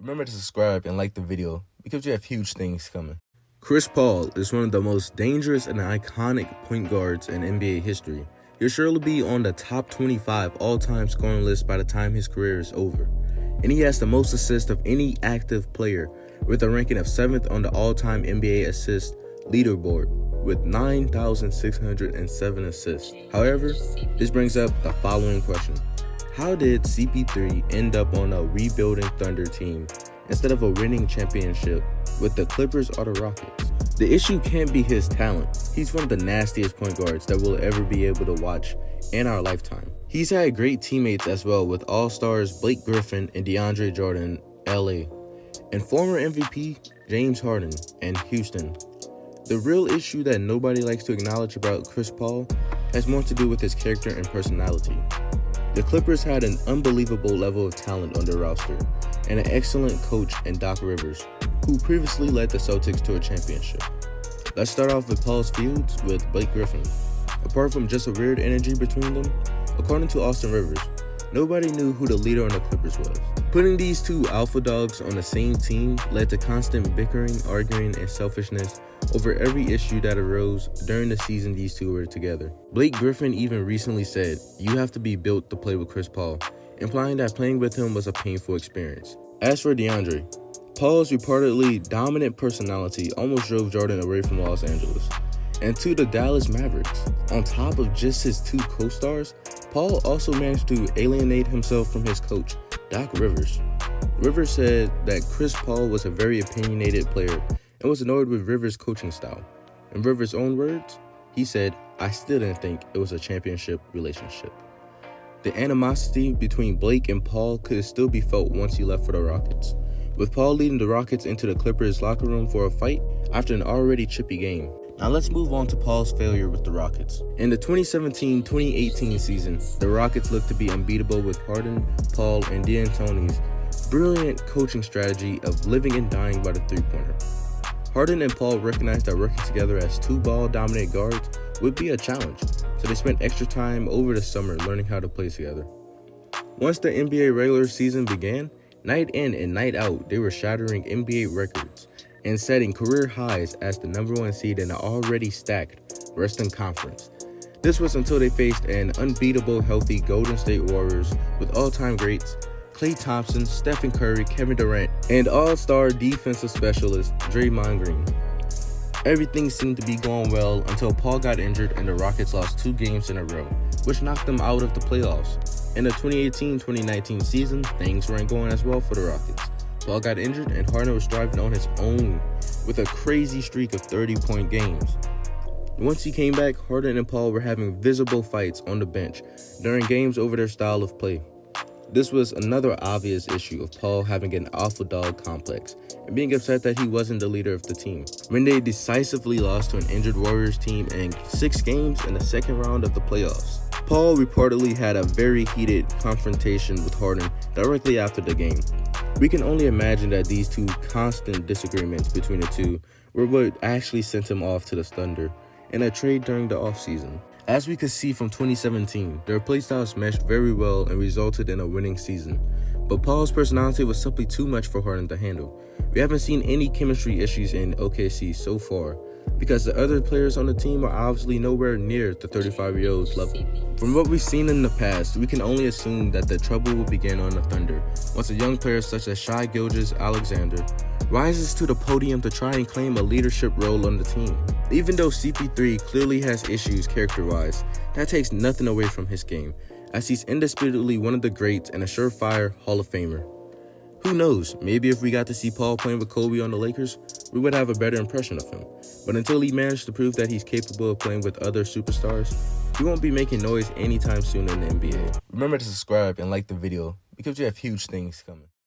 Remember to subscribe and like the video because we have huge things coming. Chris Paul is one of the most dangerous and iconic point guards in NBA history. He'll surely be on the top 25 all-time scoring list by the time his career is over. And he has the most assists of any active player, with a ranking of 7th on the all-time NBA assist leaderboard with 9,607 assists. However, this brings up the following question. How did CP3 end up on a rebuilding Thunder team instead of a winning championship with the Clippers or the Rockets? The issue can't be his talent. He's one of the nastiest point guards that we'll ever be able to watch in our lifetime. He's had great teammates as well with all-stars Blake Griffin and DeAndre Jordan in LA, and former MVP James Harden in Houston. The real issue that nobody likes to acknowledge about Chris Paul has more to do with his character and personality. The Clippers had an unbelievable level of talent on their roster and an excellent coach in Doc Rivers, who previously led the Celtics to a championship. Let's start off with Paul's feuds with Blake Griffin. Apart from just a weird energy between them, according to Austin Rivers, nobody knew who the leader on the Clippers was. Putting these two alpha dogs on the same team led to constant bickering, arguing, and selfishness over every issue that arose during the season these two were together. Blake Griffin even recently said, "You have to be built to play with Chris Paul," implying that playing with him was a painful experience. As for DeAndre, Paul's reportedly dominant personality almost drove Jordan away from Los Angeles and to the Dallas Mavericks. On top of just his two co-stars, Paul also managed to alienate himself from his coach, Doc Rivers. Rivers said that Chris Paul was a very opinionated player and was annoyed with Rivers' coaching style. In Rivers' own words, he said, "I still didn't think it was a championship relationship." The animosity between Blake and Paul could still be felt once he left for the Rockets, with Paul leading the Rockets into the Clippers' locker room for a fight after an already chippy game. Now let's move on to Paul's failure with the Rockets. In the 2017-2018 season, the Rockets looked to be unbeatable with Harden, Paul, and D'Antoni's brilliant coaching strategy of living and dying by the three-pointer. Harden and Paul recognized that working together as two ball-dominant guards would be a challenge, so they spent extra time over the summer learning how to play together. Once the NBA regular season began, night in and night out, they were shattering NBA records and setting career highs as the #1 seed in the already stacked Western Conference. This was until they faced an unbeatable, healthy Golden State Warriors with all-time greats Klay Thompson, Stephen Curry, Kevin Durant, and all-star defensive specialist Draymond Green. Everything seemed to be going well until Paul got injured and the Rockets lost 2 games in a row, which knocked them out of the playoffs. In the 2018-2019 season, things weren't going as well for the Rockets. Paul got injured and Harden was driving on his own with a crazy streak of 30-point games. Once he came back, Harden and Paul were having visible fights on the bench during games over their style of play. This was another obvious issue of Paul having an alpha dog complex and being upset that he wasn't the leader of the team. When they decisively lost to an injured Warriors team in 6 games in the second round of the playoffs, Paul reportedly had a very heated confrontation with Harden directly after the game. We can only imagine that these two constant disagreements between the two were what actually sent him off to the Thunder in a trade during the offseason. As we could see from 2017, their playstyles meshed very well and resulted in a winning season. But Paul's personality was simply too much for Harden to handle. We haven't seen any chemistry issues in OKC so far, because the other players on the team are obviously nowhere near the 35-year-old's level. From what we've seen in the past, we can only assume that the trouble will begin on the Thunder once a young player such as Shai Gilgeous-Alexander rises to the podium to try and claim a leadership role on the team. Even though CP3 clearly has issues character-wise, that takes nothing away from his game, as he's indisputably one of the greats and a surefire Hall of Famer. Who knows, maybe if we got to see Paul playing with Kobe on the Lakers, we would have a better impression of him. But until he managed to prove that he's capable of playing with other superstars, he won't be making noise anytime soon in the NBA. Remember to subscribe and like the video because we have huge things coming.